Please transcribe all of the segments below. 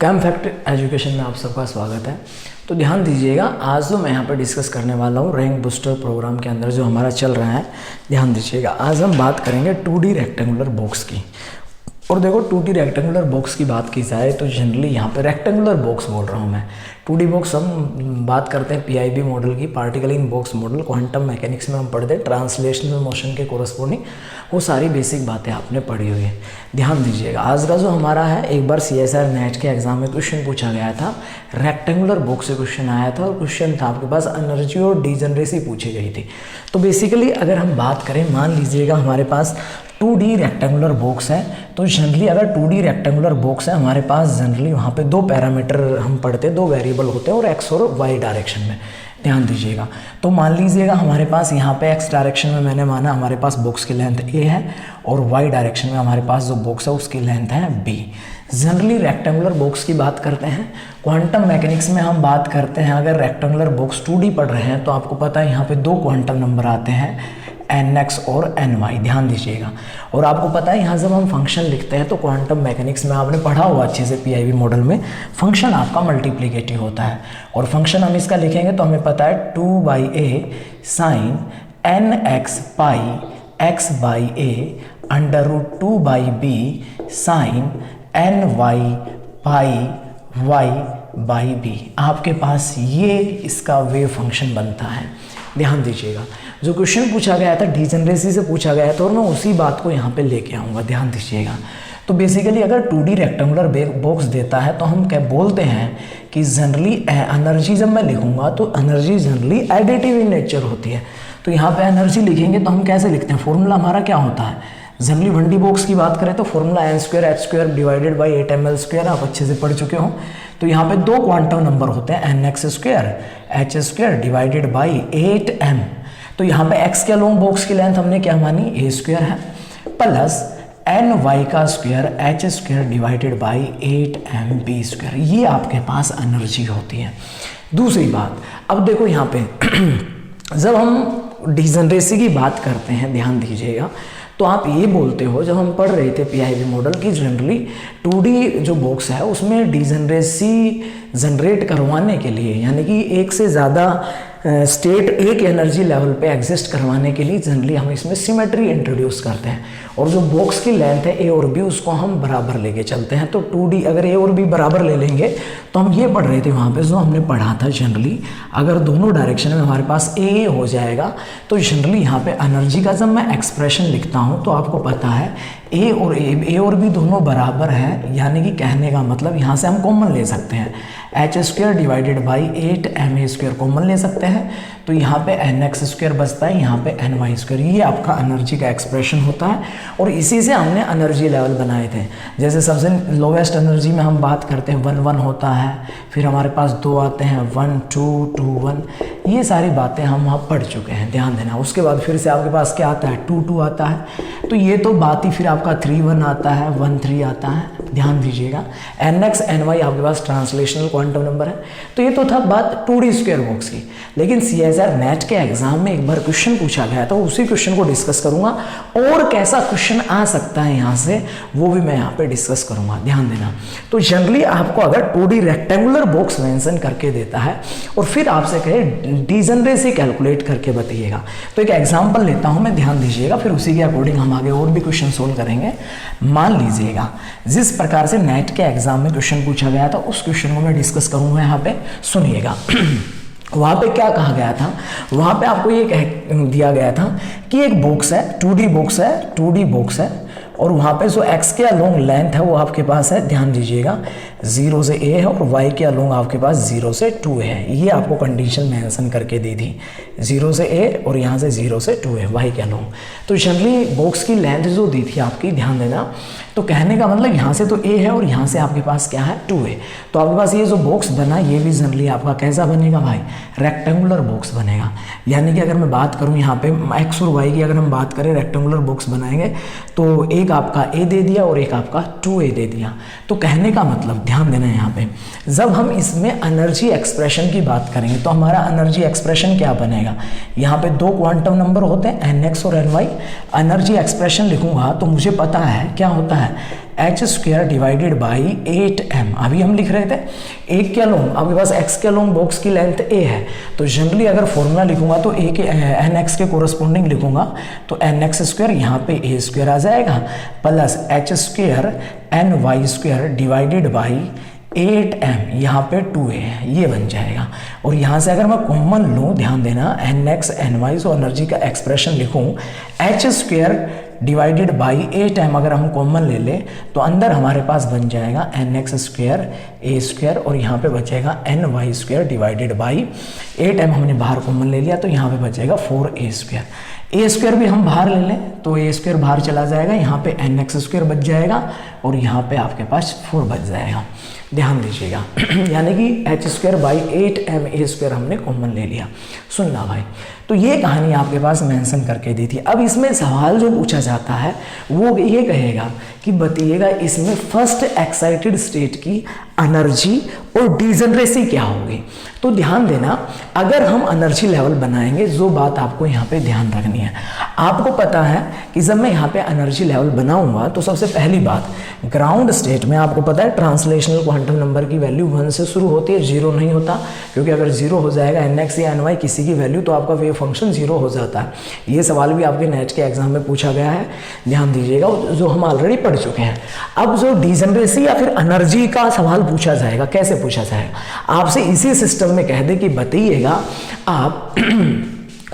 Cam fact education में आप सबका स्वागत है। तो ध्यान दीजिएगा, आज जो मैं यहाँ पर डिस्कस करने वाला हूँ रैंक बूस्टर प्रोग्राम के अंदर जो हमारा चल रहा है, ध्यान दीजिएगा। आज हम बात करेंगे 2D रेक्टेंगुलर बॉक्स की। और देखो 2D रेक्टेंगुलर बॉक्स की बात की जाए तो जनरली यहाँ पे रेक्टेंगुलर बॉक्स बोल रहा हूँ मैं। 2D बॉक्स हम बात करते हैं PIB मॉडल की, particle in box model, quantum mechanics में हम पढ़ते हैं ट्रांसलेशनल मोशन के कोरस्पोंडिंग, वो सारी बेसिक बातें आपने पढ़ी हुई है। ध्यान दीजिएगा, आज का जो हमारा है, एक बार CSR नेट के एग्जाम में क्वेश्चन पूछा गया था, रेक्टेंगुलर बॉक्स से क्वेश्चन आया था और क्वेश्चन था आपके पास एनर्जी और डिजनरेसी पूछी गई थी। तो बेसिकली अगर हम बात करें, मान लीजिएगा हमारे पास 2D रेक्टेंगुलर बॉक्स है, तो जनरली अगर 2D रेक्टेंगुलर बॉक्स है हमारे पास, जनरली वहाँ पे दो पैरामीटर हम पढ़ते हैं, दो वेरिएबल होते हैं और x और y डायरेक्शन में। ध्यान दीजिएगा, तो मान लीजिएगा हमारे पास यहाँ पे x डायरेक्शन में मैंने माना हमारे पास बॉक्स की लेंथ a है और y डायरेक्शन में हमारे पास जो बॉक्स है उसकी लेंथ है b। जनरली रेक्टेंगुलर बॉक्स की बात करते हैं, क्वांटम मैकेनिक्स में हम बात करते हैं, अगर रेक्टेंगुलर बॉक्स 2D पढ़ रहे हैं तो आपको पता है यहाँ पे दो क्वांटम नंबर आते हैं, nx और ny। ध्यान दीजिएगा, और आपको पता है यहाँ जब हम फंक्शन लिखते हैं तो क्वांटम मैकेनिक्स में आपने पढ़ा हुआ अच्छे से PIB मॉडल में, फंक्शन आपका मल्टीप्लिकेटिव होता है। और फंक्शन हम इसका लिखेंगे तो हमें पता है 2/a साइन nx पाई x/a √2/b साइन ny पाई y/b। आपके पास ये इसका वेव फंक्शन बनता है। ध्यान दीजिएगा, जो क्वेश्चन पूछा गया था डिजनरेसी से पूछा गया था और मैं उसी बात को यहाँ पे लेके आऊँगा। ध्यान दीजिएगा, तो बेसिकली अगर 2D रेक्टेंगुलर बॉक्स देता है तो हम क्या बोलते हैं कि जनरली एनर्जी जब मैं लिखूंगा तो energy generally additive in nature होती है। तो यहाँ पे एनर्जी लिखेंगे तो हम कैसे लिखते हैं, फॉर्मूला हमारा क्या होता है, जनरली 1D बॉक्स की बात करें तो formula n² divided by 8ml², आप अच्छे से पढ़ चुके हो। तो यहाँ पे दो क्वांटम नंबर होते हैं, nx² डिवाइडेड बाई 8m। तो यहाँ पे x के लॉन्ग बॉक्स की लेंथ हमने क्या मानी, a² है, प्लस ny का square h² divided by 8mb²। ये आपके पास एनर्जी होती है। दूसरी बात, अब देखो यहाँ पे जब हम डिजनरेसी की बात करते हैं, ध्यान दीजिएगा, तो आप ये बोलते हो, जब हम पढ़ रहे थे PIB मॉडल की, जनरली 2D जो बॉक्स है उसमें डिजनरेसी जनरेट करवाने के लिए, यानी कि एक से ज़्यादा स्टेट एक एनर्जी लेवल पे एग्जिस्ट करवाने के लिए जनरली हम इसमें सिमेट्री इंट्रोड्यूस करते हैं। और जो बॉक्स की लेंथ है A और B उसको हम बराबर लेके चलते हैं। तो 2D अगर A और B बराबर ले लेंगे तो हम ये पढ़ रहे थे वहाँ पे, जो हमने पढ़ा था जनरली अगर दोनों डायरेक्शन में हमारे पास A हो जाएगा तो जनरली यहाँ पे एनर्जी का जब मैं एक्सप्रेशन लिखता हूँ तो आपको पता है A और B दोनों बराबर है, यानी कि कहने का मतलब यहाँ से हम कॉमन ले सकते हैं, h² divided by 8ma² common ले सकते हैं। तो यहाँ पे nx² बचता है, यहाँ पे ny²। ये आपका एनर्जी का एक्सप्रेशन होता है और इसी से हमने एनर्जी लेवल बनाए थे। जैसे सबसे लोवेस्ट एनर्जी में हम बात करते हैं 1 होता है, फिर हमारे पास 2 आते हैं 1 2 2 1, ये सारी बातें हम वहाँ पढ़ चुके हैं, ध्यान देना। उसके बाद फिर से आपके पास क्या आता है, 2 2 आता है, तो ये तो बात ही, फिर आपका 3 1 आता है, 1 3 आता है। ध्यान दीजिएगा, nx ny आपके पास ट्रांसलेशनल क्वांटम नंबर है। तो ये तो था बात 2D स्क्वायर बॉक्स की। लेकिन CSR नेट के एग्जाम में एक बार क्वेश्चन पूछा गया था, उसी क्वेश्चन को डिस्कस करूंगा और कैसा क्वेश्चन आ सकता है यहाँ से वो भी मैं यहाँ पे डिस्कस करूंगा। ध्यान देना, तो जनरली आपको अगर 2D रेक्टेंगुलर बॉक्स मेंशन करके देता है और फिर आपसे कहे डिजनरेसी कैलकुलेट करके बताइएगा, तो एक एग्जाम्पल लेता हूँ मैं, ध्यान दीजिएगा, फिर उसी के अकॉर्डिंग हम आगे और भी क्वेश्चन सोल्व करेंगे। मान लीजिएगा जिस प्रकार से नेट के एग्जाम में क्वेश्चन पूछा गया था उस क्वेश्चन को मैं डिस्कस करूंगा यहाँ पे, सुनिएगा। वहाँ पे क्या कहा गया था, वहाँ पे आपको ये दिया गया था कि एक बॉक्स है, 2D बॉक्स है और वहाँ पे जो x के अलोंग लेंथ है वो आपके पास है, ध्यान दीजिएगा, 0 से a है और y के अलोंग आपके पास 0 से 2 है। ये आपको कंडीशन मेंशन करके दी थी, 0 से a और यहाँ से 0 से 2 है y के अलोंग। तो जनरली बॉक्स की लेंथ जो दी थी आपकी, ध्यान देना, तो कहने का मतलब यहाँ से तो a है और यहाँ से आपके पास क्या है, 2 है। तो आपके पास ये जो बॉक्स बना ये भी जनरली आपका कैसा बनेगा भाई, रेक्टेंगुलर बॉक्स बनेगा। यानी कि अगर मैं बात करूँ यहाँ पे x और y की, अगर हम बात करें रेक्टेंगुलर बॉक्स बनाएंगे तो एक आपका a दे दिया और एक आपका 2a दे दिया। तो कहने का मतलब, ध्यान देना यहाँ पे, जब हम इसमें एनर्जी एक्सप्रेशन की बात करेंगे तो हमारा एनर्जी एक्सप्रेशन क्या बनेगा, यहाँ पे दो क्वांटम नंबर होते हैं nx और ny। एनर्जी एक्सप्रेशन लिखूंगा तो मुझे पता है क्या होता है, H square divided by 8m। अभी हम लिख रहे थे एक क्या लूँ, आपके पास x क्या लूँ, बॉक्स की लेंथ a है, तो जनरली अगर फॉर्मूला लिखूंगा तो a के nx के कोरस्पोंडिंग लिखूंगा तो nx स्क्वायर यहाँ पे a स्क्वायर आ जाएगा plus H square ny square divided by 8m, यहाँ पे 2a है, ये बन जाएगा। और यहाँ से अगर मैं कॉमन लूँ, ध्यान देना, nx ny और एनर्जी का एक्सप्रेशन लिखूँ H square divided by 8m, अगर हम कॉमन ले लें तो अंदर हमारे पास बन जाएगा nx स्क्वायर a स्क्वायर और यहाँ पे बचेगा ny square divided by 8m, हमने बाहर कॉमन ले लिया तो यहाँ पे बचेगा 4a स्क्वायर। ए स्क्वायर भी हम बाहर ले लें तो ए स्क्वायर बाहर चला जाएगा, यहाँ पे nx स्क्वायर बच जाएगा और यहाँ पे आपके पास 4 बच जाएगा। ध्यान दीजिएगा यानी कि H square by 8m A square हमने कॉमन ले लिया। सुनना भाई, तो ये कहानी आपके पास मेंशन करके दी थी। अब इसमें सवाल जो पूछा जाता है वो ये कहेगा कि बताइएगा इसमें फर्स्ट एक्साइटेड स्टेट की एनर्जी और डिजनरेसी क्या होगी। तो ध्यान देना, अगर हम एनर्जी लेवल बनाएंगे, जो बात आपको यहाँ पे ध्यान रखनी है, आपको पता है कि जब मैं यहाँ पे एनर्जी लेवल बनाऊंगा तो सबसे पहली बात, ग्राउंड स्टेट में आपको पता है ट्रांसलेशनल क्वांटम नंबर की वैल्यू 1 से शुरू होती है, 0 नहीं होता, क्योंकि अगर 0 हो जाएगा nx या ny किसी की वैल्यू तो आपका वेव फंक्शन 0 हो जाता है। ये सवाल भी आपके नेट के एग्जाम में पूछा गया है, ध्यान दीजिएगा, जो हम ऑलरेडी पढ़ चुके हैं। अब जो डिजनरेसी या फिर एनर्जी का सवाल पूछा जाएगा, कैसे पूछा जाएगा, आपसे इसी सिस्टम में कह दे कि बताइएगा आप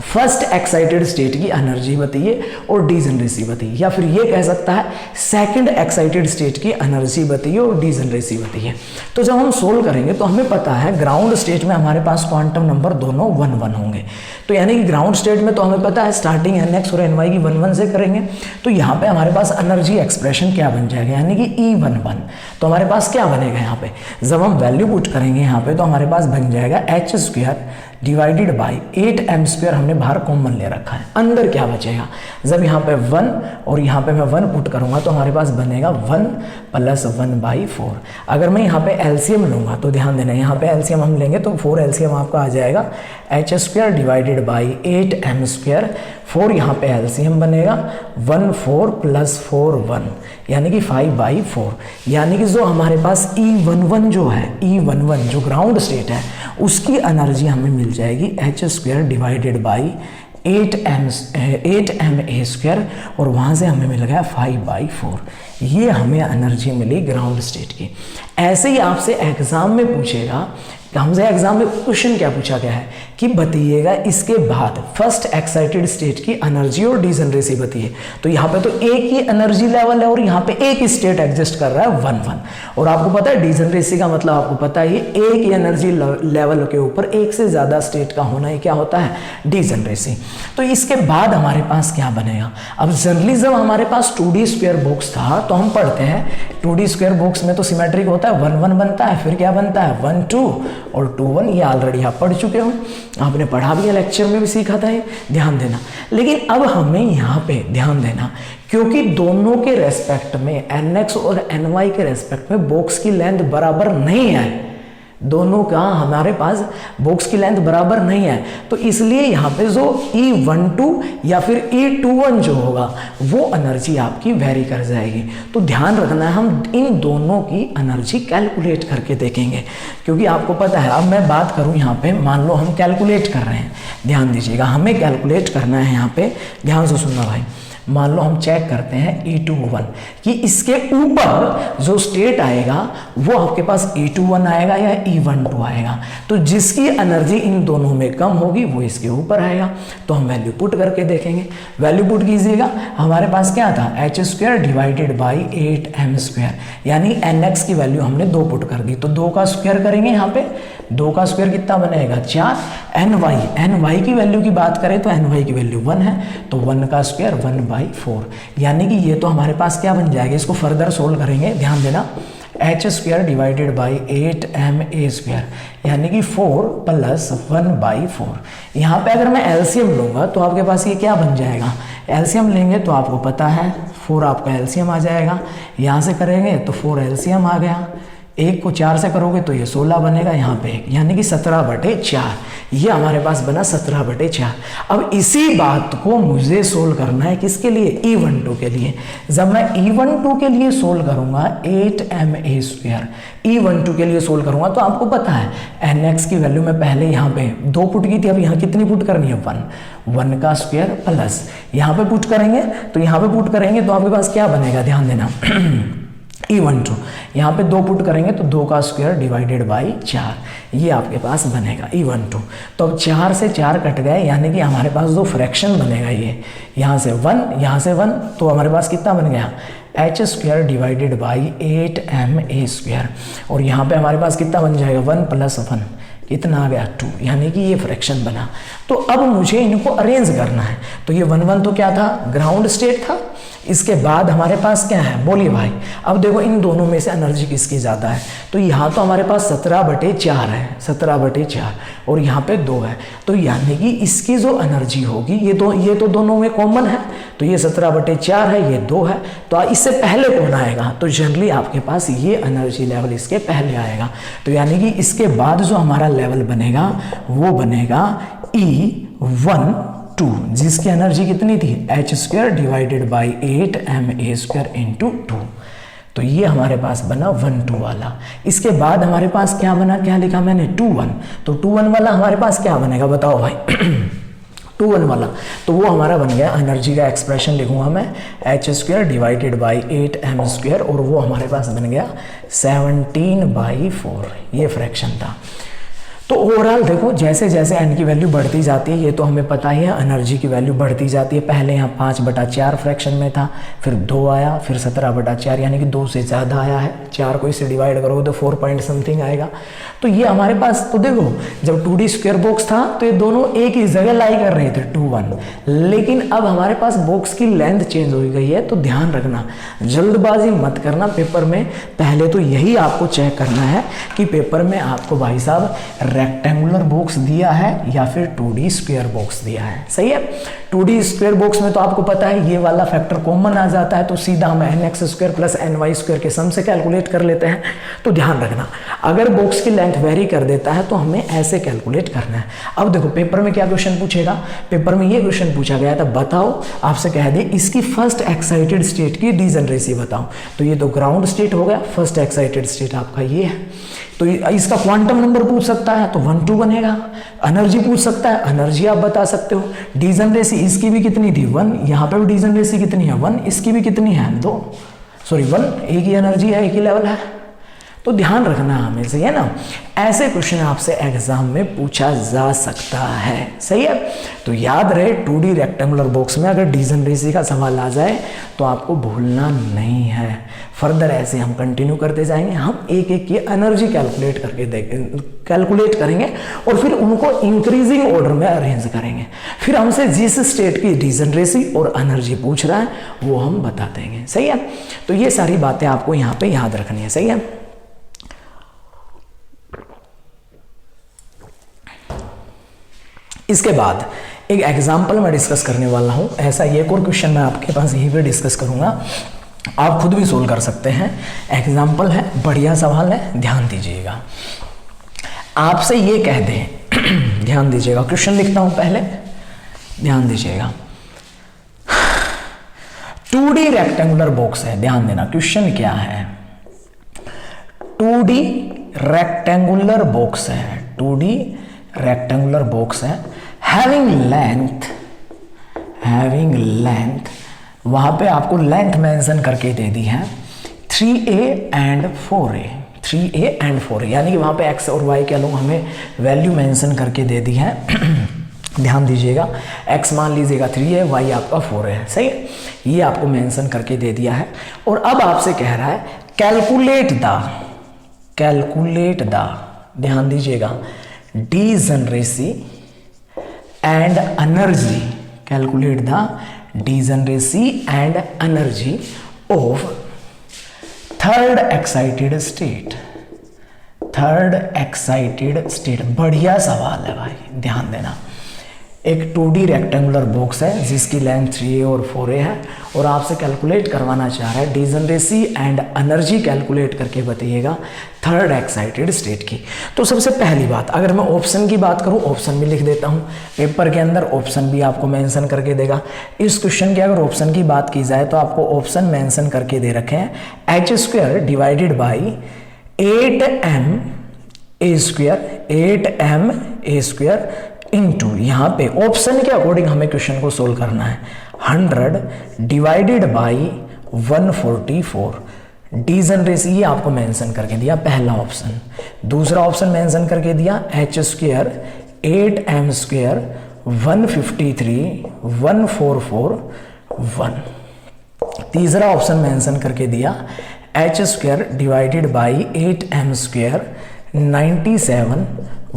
फर्स्ट एक्साइटेड स्टेट की एनर्जी बताइए और डिजनरेसी बताइए, या फिर ये कह सकता है सेकंड एक्साइटेड स्टेट की एनर्जी बताइए और डिजनरेसी बताइए। तो जब हम सोल्व करेंगे तो हमें पता है ग्राउंड स्टेट में हमारे पास क्वांटम नंबर दोनों 1 1 होंगे, तो यानी कि ग्राउंड स्टेट में तो हमें पता है स्टार्टिंग nx और ny की 1 1 से करेंगे, तो यहाँ पे हमारे पास एनर्जी एक्सप्रेशन क्या बन जाएगा, यानी कि E11। तो हमारे पास क्या बनेगा यहाँ पे, जब हम वैल्यू पुट करेंगे यहाँ पे तो हमारे पास बन जाएगा H square divided by 8m square, हमने बाहर कॉमन ले रखा है, अंदर क्या बचेगा, जब यहाँ पे 1 और यहाँ पे मैं 1 पुट करूँगा तो हमारे पास बनेगा 1 प्लस 1/4। अगर मैं यहाँ पे एलसीएम लूँगा तो ध्यान देना, यहाँ पे एलसीएम हम लेंगे तो 4 एलसीएम आपका आ जाएगा H square divided by 8m square, 4 यहाँ पे एलसीएम बनेगा 1 4 प्लस 4 1, यानी कि 5/4। यानी कि जो हमारे पास E11 जो है, E11 जो ग्राउंड स्टेट है, उसकी एनर्जी हमें मिल जाएगी H square divided by 8m A square, और वहाँ से हमें मिल गया 5/4। ये हमें एनर्जी मिली ग्राउंड स्टेट की। ऐसे ही आपसे एग्जाम में पूछेगा, हमसे एग्जाम में क्वेश्चन क्या पूछा गया है कि बताइएगा इसके बाद फर्स्ट एक्साइटेड स्टेट की एनर्जी और डिजनरेसी बताइए। तो यहाँ पे तो एक ही एनर्जी लेवल है और यहाँ पे एक ही स्टेट एग्जिस्ट कर रहा है 1 1, और आपको पता है डिजनरेसी का मतलब आपको पता है एक ही एनर्जी लेवल के ऊपर एक से ज़्यादा स्टेट का होना ही क्या होता है, डिजनरेसी। तो इसके बाद हमारे पास क्या बनेगा, अब जनरली जब हमारे पास 2D स्क्वायर बॉक्स था तो हम पढ़ते हैं 2D स्क्वायर बॉक्स में तो सिमेट्रिक होता है, 1 1 बनता है, फिर क्या बनता है 1 2 और 2 1, ये ऑलरेडी आप पढ़ चुके हो, आपने पढ़ा भी है, लेक्चर में भी सीखा था ये, ध्यान देना। लेकिन अब हमें यहाँ पे ध्यान देना, क्योंकि दोनों के रेस्पेक्ट में nx और ny के रेस्पेक्ट में बॉक्स की लेंथ बराबर नहीं है, दोनों का हमारे पास बॉक्स की लेंथ बराबर नहीं है, तो इसलिए यहाँ पे जो E12 या फिर E21 जो होगा वो एनर्जी आपकी वेरी कर जाएगी। तो ध्यान रखना है, हम इन दोनों की एनर्जी कैलकुलेट करके देखेंगे, क्योंकि आपको पता है, अब मैं बात करूँ यहाँ पे, मान लो हम कैलकुलेट कर रहे हैं, ध्यान दीजिएगा, हमें कैलकुलेट करना है यहाँ पे, ध्यान से सुनना भाई। मान लो हम चेक करते हैं E21 कि इसके ऊपर जो स्टेट आएगा वो आपके पास E21 आएगा या E12 आएगा, तो जिसकी एनर्जी इन दोनों में कम होगी वो इसके ऊपर आएगा। तो हम वैल्यू पुट करके देखेंगे, वैल्यू पुट कीजिएगा, हमारे पास क्या था H square divided by 8m square, यानी nx की वैल्यू हमने 2 पुट कर दी, तो 2 का स्क्वायर करेंगे, यहाँ पे 2 का स्क्वायर कितना बनेगा 4, ny की वैल्यू की बात करें तो ny की वैल्यू 1 है, तो 1 का स्क्वायर 1/4, यानी कि ये तो हमारे पास क्या बन जाएगा, इसको फर्दर सोल्व करेंगे, ध्यान देना, H square divided by 8m A square, यानी कि 4 प्लस 1/4। यहाँ पे अगर मैं एलसीएम लूँगा तो आपके पास ये क्या बन जाएगा, एलसीएम लेंगे तो आपको पता है 4 आपका एलसीएम आ जाएगा, यहाँ से करेंगे तो 4 एलसीएम आ गया, 1 को 4 से करोगे तो ये 16 बनेगा, यहाँ पे 1, यानी कि 17/4। ये हमारे पास बना 17/4। अब इसी बात को मुझे सोल्व करना है किसके लिए, E12 के लिए। जब मैं E12 के लिए सोल्व करूंगा 8ma², E12 के लिए सोल्व करूंगा तो आपको पता है nx की वैल्यू में पहले यहाँ पे 2 पुट की थी, अब यहाँ कितनी पुट करनी है, 1 का स्क्वायर प्लस यहाँ पे पुट करेंगे, तो यहाँ पे पुट करेंगे तो आपके पास क्या बनेगा, ध्यान देना E12 यहाँ पे 2 पुट करेंगे तो 2 का स्क्वायर डिवाइडेड बाई 4, ये आपके पास बनेगा E12। तो अब 4 से 4 कट गए, यानी कि हमारे पास जो फ्रैक्शन बनेगा ये यहाँ से 1, यहाँ से 1, तो हमारे पास कितना बन गया, h² डिवाइडेड बाई 8ma², और यहाँ पे हमारे पास कितना बन जाएगा, 1 + 1 कितना आ गया, 2, यानी कि ये फ्रैक्शन बना। तो अब मुझे इनको अरेंज करना है। तो ये 1 1 तो क्या था, ग्राउंड स्टेट था। इसके बाद हमारे पास क्या है, बोलिए भाई। अब देखो इन दोनों में से एनर्जी किसकी ज़्यादा है, तो यहाँ तो हमारे पास 17/4 है, 17/4, और यहाँ पे 2 है, तो यानी कि इसकी जो एनर्जी होगी, ये तो दोनों में कॉमन है, तो ये 17/4 है, ये 2 है, तो इससे पहले कौन आएगा, तो जनरली आपके पास ये एनर्जी लेवल इसके पहले आएगा। तो यानी कि इसके बाद जो हमारा लेवल बनेगा वो बनेगा E12, जिसकी एनर्जी कितनी थी, h² divided by 8ma² into 2। तो ये हमारे पास बना 1 2 वाला। इसके बाद हमारे पास क्या बना, क्या लिखा मैंने, 2 1। तो 2 1 वाला हमारे पास क्या बनेगा, बताओ भाई 2 1 वाला, तो वो हमारा बन गया, एनर्जी का एक्सप्रेशन लिखूंगा मैं, h² डिवाइडेड बाई 8m², और वो हमारे पास बन गया 17/4, ये फ्रैक्शन था। तो ओवरऑल देखो जैसे जैसे n की वैल्यू बढ़ती जाती है, ये तो हमें पता ही है, एनर्जी की वैल्यू बढ़ती जाती है। पहले यहाँ 5/4 फ्रैक्शन में था, फिर 2 आया, फिर 17/4, यानी कि 2 से ज़्यादा आया है। 4 को इससे डिवाइड करोगे तो 4 पॉइंट समथिंग आएगा। तो ये हमारे पास, तो देखो जब 2D स्क्वायर बॉक्स था तो ये दोनों एक ही जगह लाई कर रहे थे 2 1, लेकिन अब हमारे पास बॉक्स की लेंथ चेंज हो गई है। तो ध्यान रखना, जल्दबाजी मत करना पेपर में, पहले तो यही आपको चेक करना है कि पेपर में आपको भाई साहब रेक्टेंगुलर बॉक्स दिया है या फिर 2D स्क्वायर बॉक्स दिया है। सही है, 2D स्क्वायर बॉक्स में तो आपको पता है ये वाला फैक्टर कॉमन आ जाता है, तो सीधा हम nx² प्लस ny² के सम से कैलकुलेट कर लेते हैं। तो ध्यान रखना, अगर बॉक्स की लेंथ वेरी कर देता है तो हमें ऐसे कैलकुलेट करना है। अब देखो पेपर में क्या क्वेश्चन पूछेगा, पेपर में ये क्वेश्चन पूछा गया था, बताओ, आपसे कह दे इसकी फर्स्ट एक्साइटेड स्टेट की डिजनरेसी बताओ। तो ये तो ग्राउंड स्टेट हो गया, फर्स्ट एक्साइटेड स्टेट आपका ये है। तो इसका क्वांटम नंबर पूछ सकता है तो 1 2 बनेगा। एनर्जी पूछ सकता है, एनर्जी आप बता सकते हो। डिजनरेसी इसकी भी कितनी थी, 1, यहाँ पे भी डिजनरेसी कितनी है, 1, इसकी भी कितनी है, 2, सॉरी 1, एक ही एनर्जी है, एक ही लेवल है। तो ध्यान रखना हमें, सही है ना, ऐसे क्वेश्चन आपसे एग्जाम में पूछा जा सकता है। सही है, तो याद रहे 2D रेक्टेंगुलर बॉक्स में अगर डिजनरेसी का सवाल आ जाए तो आपको भूलना नहीं है। फर्दर ऐसे हम कंटिन्यू करते जाएंगे, हम एक एक की एनर्जी कैलकुलेट करेंगे और फिर उनको इंक्रीजिंग ऑर्डर में अरेंज करेंगे। फिर हमसे जिस स्टेट की डिजनरेसी और एनर्जी पूछ रहा है वो हम बता देंगे। सही है, तो ये सारी बातें आपको यहाँ पे याद रखनी है। सही है, इसके बाद एक एग्जाम्पल मैं डिस्कस करने वाला हूं। ऐसा एक और क्वेश्चन मैं आपके पास यहीं पे डिस्कस करूंगा, आप खुद भी सोल्व कर सकते हैं। एग्जाम्पल है, बढ़िया सवाल है, ध्यान दीजिएगा। आपसे ये कह दें, ध्यान दीजिएगा, क्वेश्चन लिखता हूं पहले, ध्यान दीजिएगा। 2D रेक्टेंगुलर बॉक्स है, ध्यान देना, क्वेश्चन क्या है, 2D रेक्टेंगुलर बॉक्स है, 2D रेक्टेंगुलर बॉक्स है, हैविंग लेंथ, वहां पे आपको लेंथ मेंशन करके दे दी है 3a and 4a, 3a and 4a, यानी कि वहां पे x और y के अलग हमें वैल्यू मेंशन करके दे दी है। ध्यान दीजिएगा, x मान लीजिएगा 3 है, y आपका 4 है। सही है, ये आपको मेंशन करके दे दिया है। और अब आपसे कह रहा है कैलकुलेट द, ध्यान दीजिएगा, degeneracy and energy, calculate the degeneracy and energy of third excited state. बढ़िया सवाल है भाई, ध्यान देना। एक 2D रेक्टेंगुलर बॉक्स है जिसकी लेंथ 3a और 4a है और आपसे कैलकुलेट करवाना चाह रहा है डिजनरेसी एंड एनर्जी कैलकुलेट करके बताइएगा थर्ड एक्साइटेड स्टेट की। तो सबसे पहली बात, अगर मैं ऑप्शन की बात करूं, ऑप्शन भी लिख देता हूं, पेपर के अंदर ऑप्शन भी आपको मेंशन करके देगा। इस क्वेश्चन की अगर ऑप्शन की बात की जाए तो आपको ऑप्शन मेंशन करके दे रखे हैं h² divided by 8ma² into, यहाँ पे ऑप्शन के अकॉर्डिंग हमें क्वेश्चन को सोल्व करना है 100 डिवाइडेड बाई 144। डिजनरेसी ये आपको मेंशन करके दिया पहला ऑप्शन। दूसरा ऑप्शन मेंशन करके दिया h² 8m² 153 144 1। तीसरा ऑप्शन मेंशन करके दिया h² डिवाइडेड बाई 8m² 97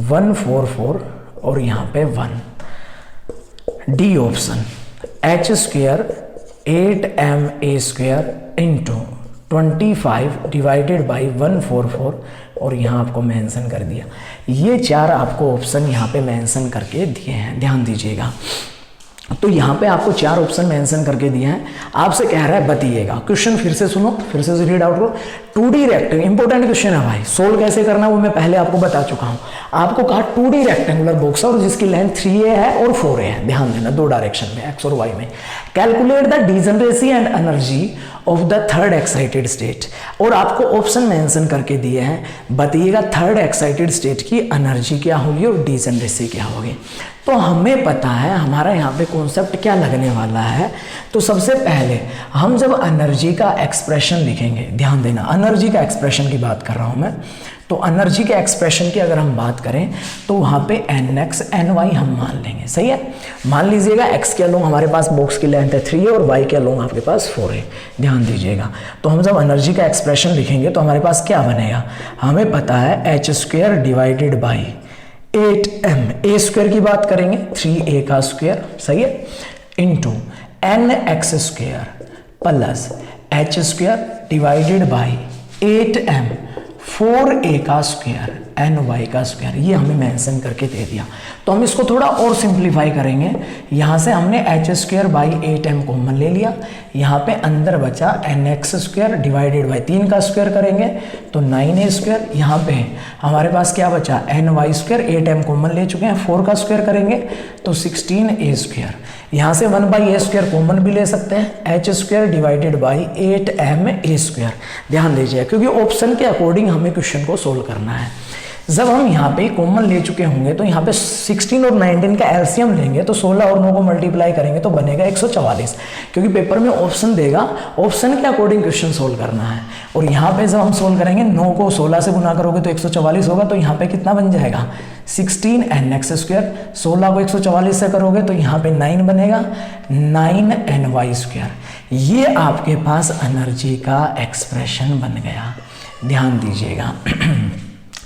144 और यहाँ पे 1। D option h² 8ma² into 25 divided by 144 और यहाँ आपको मेंशन कर दिया। ये चार आपको ऑप्शन यहाँ पे मेंशन करके दिए हैं, ध्यान दीजिएगा। तो यहाँ पे आपको चार ऑप्शन मेंशन करके दिए हैं। आपसे कह रहा है बताइएगा, क्वेश्चन फिर से सुनो, फिर से रीड आउट करो। 2D रेक्टेंगुलर, इंपॉर्टेंट क्वेश्चन है भाई, सोल्व कैसे करना वो मैं पहले आपको बता चुका हूँ। आपको कहा 2D रेक्टेंगुलर बॉक्स और जिसकी लेंथ 3a है और 4a है, ध्यान देना, दो डायरेक्शन में x और y में। Calculate the degeneracy and energy of the third excited state, और आपको ऑप्शन मेंशन करके दिए हैं, बताइएगा थर्ड एक्साइटेड स्टेट की एनर्जी क्या होगी और डिजनरेसी क्या होगी। तो हमें पता है हमारा यहाँ पे कॉन्सेप्ट क्या लगने वाला है। तो सबसे पहले हम जब एनर्जी का एक्सप्रेशन लिखेंगे, ध्यान देना एनर्जी का एक्सप्रेशन की बात कर रहा हूँ मैं, तो एनर्जी के एक्सप्रेशन की अगर हम बात करें तो वहाँ पे nx ny हम मान लेंगे, सही है। मान लीजिएगा x के अलोंग हमारे पास बॉक्स की लेंथ है 3 और y के अलोंग आपके पास 4 है, ध्यान दीजिएगा। तो हम जब एनर्जी का एक्सप्रेशन लिखेंगे तो हमारे पास क्या बनेगा, हमें पता है h² divided by 8m, a² की बात करेंगे 3a का स्क्वायर, सही है, into nx² plus h² divided by 8m 4a का स्क्वायर ny का स्क्वायर, ये हमें मेंशन करके दे दिया। तो हम इसको थोड़ा और सिंप्लीफाई करेंगे। यहाँ से हमने h² बाई 8m कॉमन ले लिया, यहाँ पे अंदर बचा nx² डिवाइडेड बाई 3 का स्क्वायर करेंगे तो 9a²। यहाँ पे हमारे पास क्या बचा ny², 8m कॉमन ले चुके हैं, 4 का स्क्वायर करेंगे तो 16a²। यहाँ से 1/a² कॉमन भी ले सकते हैं, h² डिवाइडेड बाई 8ma²। ध्यान दीजिए क्योंकि ऑप्शन के अकॉर्डिंग हमें क्वेश्चन को सोल्व करना है। जब हम यहाँ पे कॉमन ले चुके होंगे तो यहाँ पे 16 और 19 का एलसीएम लेंगे तो 16 और 9 को मल्टीप्लाई करेंगे तो बनेगा 144, क्योंकि पेपर में ऑप्शन देगा, ऑप्शन के अकॉर्डिंग क्वेश्चन सोल्व करना है। और यहाँ पे जब हम सोल्व करेंगे 9 को 16 से गुना करोगे तो 144 होगा, तो यहाँ पे कितना बन जाएगा 16nx², 16 को 144 से करोगे तो यहाँ पे 9 बनेगा 9ny²। ये आपके पास एनर्जी का एक्सप्रेशन बन गया, ध्यान दीजिएगा।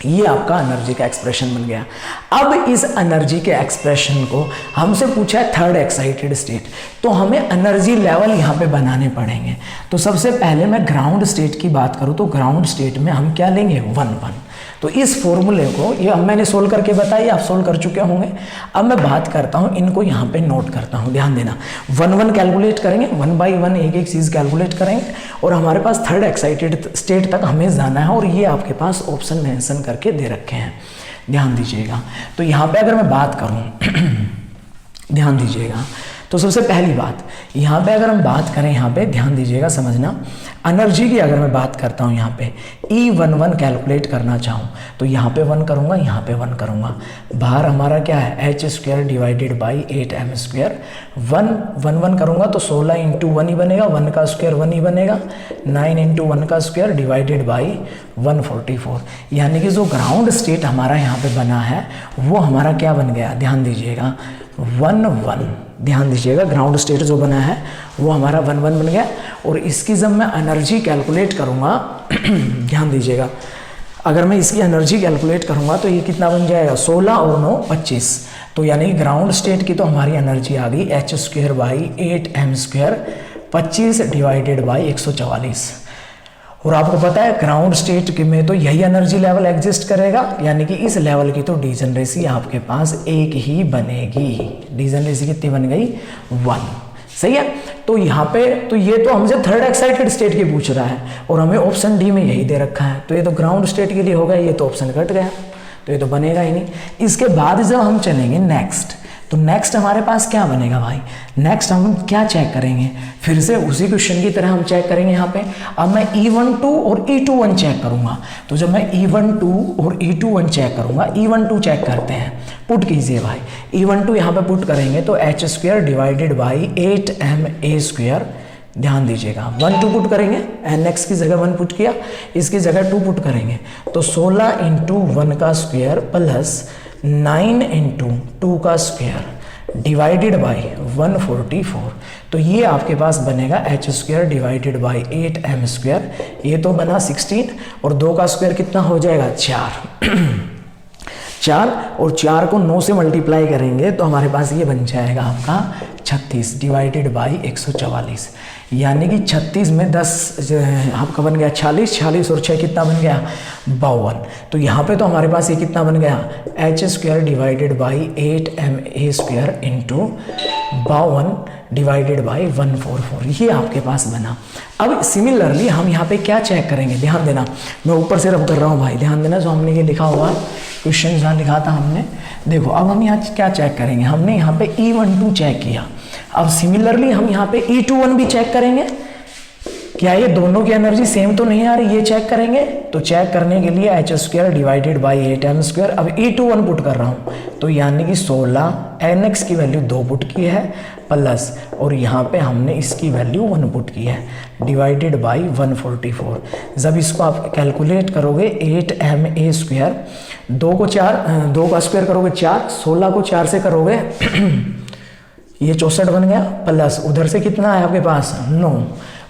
ये आपका एनर्जी का एक्सप्रेशन बन गया। अब इस एनर्जी के एक्सप्रेशन को हमसे पूछा है थर्ड एक्साइटेड स्टेट, तो हमें एनर्जी लेवल यहाँ पे बनाने पड़ेंगे। तो सबसे पहले मैं ग्राउंड स्टेट की बात करूँ तो ग्राउंड स्टेट में हम क्या लेंगे 1 तो इस फॉर्मूले को ये अब मैंने सोल्व करके बताई, आप सोल्व कर चुके होंगे। अब मैं बात करता हूँ, इनको यहाँ पे नोट करता हूँ, ध्यान देना। 1 कैलकुलेट करेंगे, 1 बाई 1 एक एक चीज़ कैलकुलेट करेंगे और हमारे पास थर्ड एक्साइटेड स्टेट तक हमें जाना है और ये आपके पास ऑप्शन मेंशन करके दे रखे हैं, ध्यान दीजिएगा। तो यहाँ पे अगर मैं बात करूँ ध्यान दीजिएगा, तो सबसे पहली बात यहाँ पे अगर हम बात करें, यहाँ पे ध्यान दीजिएगा समझना, एनर्जी की अगर मैं बात करता हूँ यहाँ पे E11 कैलकुलेट करना चाहूँ तो यहाँ पे 1 करूँगा, यहाँ पे 1 करूँगा। बाहर हमारा क्या है h² डिवाइडेड बाई 8m², 1 करूँगा तो 16 इंटू 1 ही बनेगा, 1 का स्क्वायर 1 ही बनेगा, 9 इंटू 1 का स्क्वायर डिवाइडेड बाई 144। यानी कि जो ग्राउंड स्टेट हमारा यहाँ पे बना है वो हमारा क्या बन गया, ध्यान दीजिएगा 1 ध्यान दीजिएगा, ग्राउंड स्टेट जो बना है वो हमारा 1 बन गया। और इसकी जब मैं एनर्जी कैलकुलेट करूँगा ध्यान दीजिएगा, अगर मैं इसकी एनर्जी कैलकुलेट करूँगा तो ये कितना बन जाएगा 16 और 9 25। तो यानी ग्राउंड स्टेट की तो हमारी एनर्जी आ गई h² by 8m², 25 divided by 144। और आपको पता है ग्राउंड स्टेट में तो यही एनर्जी लेवल एग्जिस्ट करेगा, यानी कि इस लेवल की तो डीजनरेसी आपके पास एक ही बनेगी। डीजनरेसी कितनी बन गई? 1। सही है। तो यहाँ पे तो ये तो हमसे थर्ड एक्साइटेड स्टेट की पूछ रहा है और हमें ऑप्शन डी में यही दे रखा है, तो ये तो ग्राउंड स्टेट के लिए होगा, ये तो ऑप्शन कट गया, तो ये तो बनेगा ही नहीं। इसके बाद जब हम चलेंगे नेक्स्ट, तो नेक्स्ट हमारे पास क्या बनेगा भाई? नेक्स्ट हम क्या चेक करेंगे? फिर से उसी क्वेश्चन की तरह हम चेक करेंगे यहाँ पे। अब मैं E12 और E21 चेक करूंगा, तो जब मैं E12 और E21 चेक करूंगा, E12 चेक करते हैं, पुट कीजिए भाई। E12 यहाँ पे पुट करेंगे तो h² डिवाइडेड बाई 8ma², ध्यान दीजिएगा 1 2 पुट करेंगे, nx की जगह 1 पुट किया, इसकी जगह 2 पुट करेंगे, तो 16 × 1 का स्क्वायर प्लस 9 × 2 का स्क्वायर डिवाइडेड बाई 144, तो ये आपके पास बनेगा h² डिवाइडेड बाई 8m², ये तो बना 16 और 2 का स्क्वायर कितना हो जाएगा? 4 4 और 4 को 9 से मल्टीप्लाई करेंगे तो हमारे पास ये बन जाएगा आपका 36 डिवाइडेड बाई 144, यानी कि 36 में 10 आपका बन गया 40, 40 और 6 कितना बन गया? 52। तो यहाँ पे तो हमारे पास ये कितना बन गया? h² divided by 8ma² into 52 divided by 144, ये आपके पास बना। अब सिमिलरली हम यहाँ पे क्या चेक करेंगे? ध्यान देना, मैं ऊपर से रब कर रहा हूँ भाई, ध्यान देना। जो हमने ये लिखा हुआ क्वेश्चन जहाँ लिखा था हमने, देखो अब हम यहाँ क्या चेक करेंगे? हमने यहाँ पे E12 चेक किया, अब सिमिलरली हम यहाँ पे E21 भी चेक करेंगे। क्या ये दोनों की एनर्जी सेम तो नहीं आ रही? ये चेक करेंगे। तो चेक करने के लिए h² डिवाइडेड बाई 8m², अब E21 पुट कर रहा हूँ, तो यानी कि 16, nx की वैल्यू 2 पुट की है प्लस, और यहाँ पे हमने इसकी वैल्यू 1 पुट की है डिवाइडेड बाई 144। जब इसको आप कैलकुलेट करोगे 8ma², 2 को 4, 2 का स्क्वायर करोगे 4, 16 को 4 से करोगे ये 64 बन गया, प्लस उधर से कितना है आपके पास? 9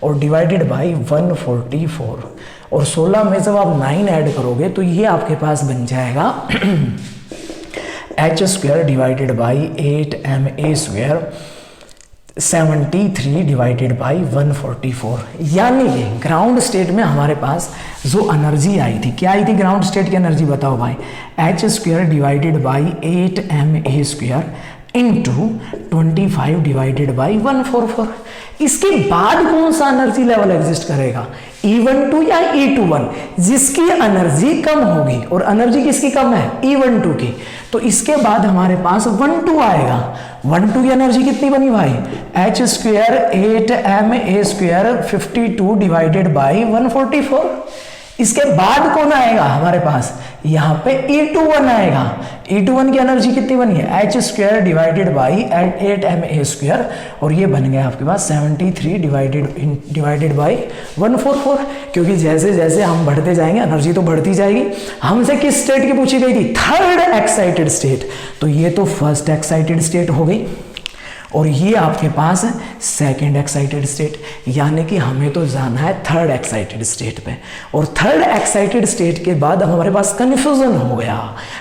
और डिवाइडेड बाई 144, और 16 में जब आप 9 ऐड करोगे तो ये आपके पास बन जाएगा h² divided by 8ma², 73 divided by 144, यानी कि ग्राउंड स्टेट में हमारे पास जो एनर्जी आई थी, क्या आई थी ग्राउंड स्टेट की एनर्जी? बताओ भाई, h² divided by 8ma² into 25 divided by 144। इसके बाद कौन सा एनर्जी लेवल एग्जिस्ट करेगा? E12 या E21, जिसकी एनर्जी कम होगी, और एनर्जी किसकी कम है? E12 की, तो इसके बाद हमारे पास 12 आएगा। 12 की एनर्जी कितनी बनी भाई? h² 8ma² 52 divided by 144। इसके बाद कौन आएगा हमारे पास? यहाँ पे E21 आएगा। E21 की एनर्जी कितनी बनी है? h² डिवाइडेड बाई 8ma², और ये बन गया आपके पास 73 डिवाइडेड बाई 144, क्योंकि जैसे जैसे हम बढ़ते जाएंगे एनर्जी तो बढ़ती जाएगी। हमसे किस स्टेट की पूछी गई थी? थर्ड एक्साइटेड स्टेट, तो ये तो फर्स्ट एक्साइटेड स्टेट हो गई, और ये आपके पास सेकेंड एक्साइटेड स्टेट, यानी कि हमें तो जाना है थर्ड एक्साइटेड स्टेट पे। और थर्ड एक्साइटेड स्टेट के बाद अब हमारे पास कन्फ्यूजन हो गया।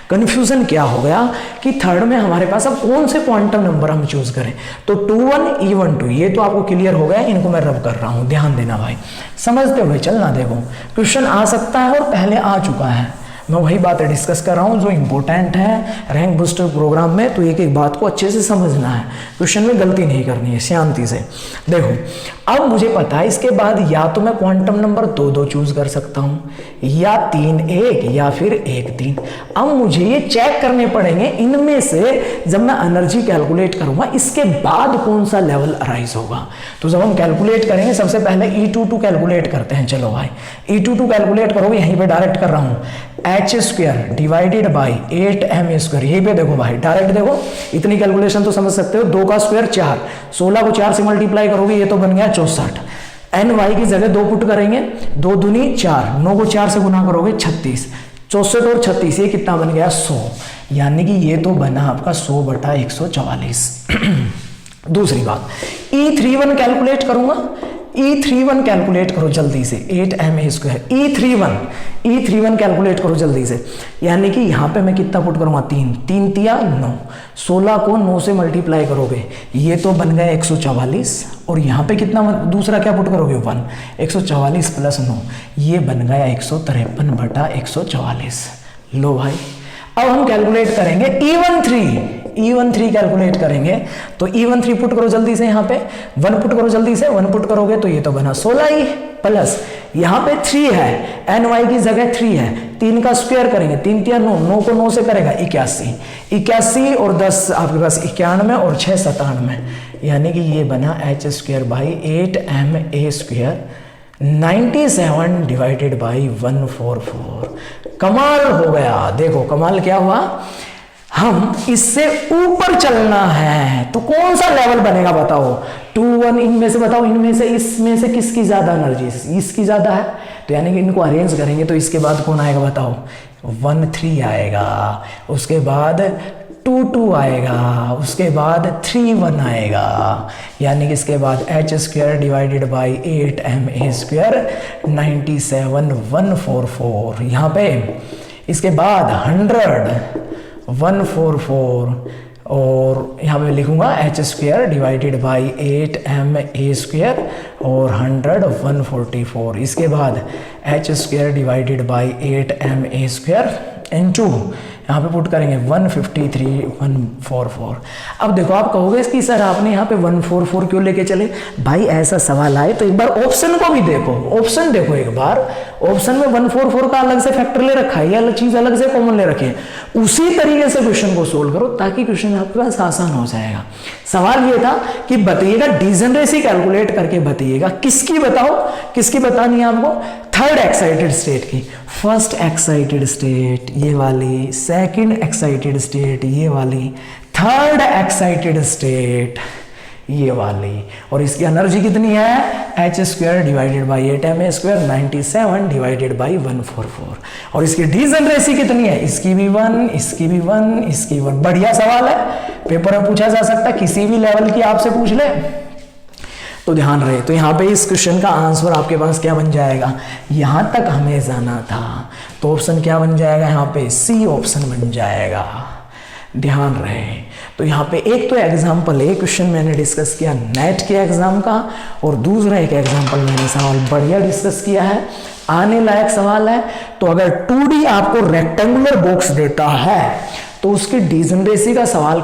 कन्फ्यूजन क्या हो गया कि थर्ड में हमारे पास अब कौन से क्वांटम नंबर हम चूज करें? तो 21 E12, ये तो आपको क्लियर हो गया, इनको मैं रब कर रहा हूं, ध्यान देना भाई, समझते हुए चलना। देखो क्वेश्चन आ सकता है और पहले आ चुका है, मैं वही बात डिस्कस कर रहा हूँ जो इंपॉर्टेंट है रैंक बूस्टर प्रोग्राम में, तो एक एक बात को अच्छे से समझना है, क्वेश्चन में गलती नहीं करनी है, शांति से देखो। अब मुझे पता है इसके बाद या तो मैं क्वांटम नंबर 2 चूज कर सकता हूँ, या 3 1, या फिर 1 3। अब मुझे ये चेक करने पड़ेंगे इनमें से, जब मैं एनर्जी कैलकुलेट करूंगा इसके बाद कौन सा लेवल अराइज होगा। तो जब हम कैलकुलेट करेंगे सबसे पहले E22 कैलकुलेट करते हैं। चलो भाई E22 कैलकुलेट करोगे, यहीं पे डायरेक्ट कर रहा हूँ, h² डिवाइडेड बाई 8ma², यही पे देखो भाई डायरेक्ट देखो, इतनी कैलकुलेशन तो समझ सकते हो। 2 का स्क्वायर 4, 16 को 4 से मल्टीप्लाई करोगे ये तो बन गया 64, ny की जगह 2 पुट करेंगे, 2 दूनी 4, 9 को 4 से गुना करोगे 36, 64 और 36 ये कितना बन गया? 100, यानी कि ये तो बना आपका 100/144। दूसरी बात E31 कैलकुलेट करूंगा, E31 कैलकुलेट करो जल्दी से, 8ma²। E31 कैलकुलेट करो जल्दी से, यानी कि यहाँ पे मैं कितना पुट करूँगा, 3 3 तिया 9, 16 को 9 से मल्टीप्लाई करोगे ये तो बन गया 144, और यहाँ पे कितना दूसरा क्या पुट करोगे 1, 144 प्लस 9 ये बन गया 153/144। लो भाई, अब हम कैलकुलेट करेंगे E13 कैलकुलेट करेंगे, तो E13 पुट करो जल्दी से, यहाँ पे 1 पुट करो जल्दी से, 1 पुट करोगे तो ये तो बना 16 ही, प्लस यहाँ पे 3 है, ny की जगह 3 है, 3 का स्क्वायर करेंगे, 3 तिया 9, 9 को 9 से करेगा 81 और 10 आपके पास 91 और 6 97, यानी कि ये बना h²/8ma², 97 डिवाइडेड बाई 144। कमाल हो गया। देखो कमाल क्या हुआ, हम इससे ऊपर चलना है तो कौन सा लेवल बनेगा बताओ, 2 1 इनमें से बताओ, इनमें से इसमें से किसकी ज्यादा एनर्जी, इसकी ज्यादा है, तो यानी कि इनको अरेंज करेंगे तो इसके बाद कौन आएगा बताओ, 1 3 आएगा, उसके बाद 2 2 आएगा, उसके बाद 3 1 आएगा, यानी कि इसके बाद h² डिवाइडेड बाई 8ma², 97 144, यहाँ पे इसके बाद 100 144, और यहाँ पे लिखूंगा h² डिवाइडेड बाई 8ma² और 100 144, इसके बाद h² divided by 8ma² into यहाँ पे पुट करेंगे 153 144। अब देखो आप कहोगे कि सर आपने यहाँ पे 144 क्यों लेके चले, भाई ऐसा सवाल आए तो एक बार ऑप्शन को भी देखो, ऑप्शन देखो एक बार, ऑप्शन में 144 का अलग से फैक्टर ले रखा है, या अलग चीज अलग से कॉमन ले रखे हैं, उसी तरीके से क्वेश्चन को सोल्व करो ताकि क्वेश्चन आपके पास आसान हो जाएगा। सवाल ये था कि बताइएगा डिजनरेसी कैलकुलेट करके बताइएगा, किसकी बताओ, किसकी बतानी है आपको, थर्ड एक्साइटेड स्टेट की, फर्स्ट एक्साइटेड स्टेट ये वाली, सेकंड एक्साइटेड स्टेट ये वाली, थर्ड एक्साइटेड स्टेट ये वाली, और इसकी एनर्जी कितनी है, h² divided by 8ma², 97 divided by 144, और इसकी डिजनरेसी कितनी है, इसकी भी 1, इसकी भी 1, इसकी 1। बढ़िया सवाल है, पेपर में पूछा जा सकता है, किसी भी लेवल की आपसे पूछ ले तो ध्यान रहे। तो यहाँ पे इस क्वेश्चन का आंसर आपके पास क्या बन जाएगा, यहाँ तक हमें जाना था तो ऑप्शन क्या बन जाएगा, यहाँ पे सी ऑप्शन बन जाएगा, ध्यान रहे। तो यहाँ पे एक तो एग्जाम्पल, एक क्वेश्चन मैंने डिस्कस किया नेट के एग्जाम का, और दूसरा एक एग्जाम्पल मैंने सवाल बढ़िया डिस्कस किया है, आने लायक सवाल है। तो अगर 2D आपको रेक्टेंगुलर बॉक्स देता है तो उसकी डिजनरेसी का सवाल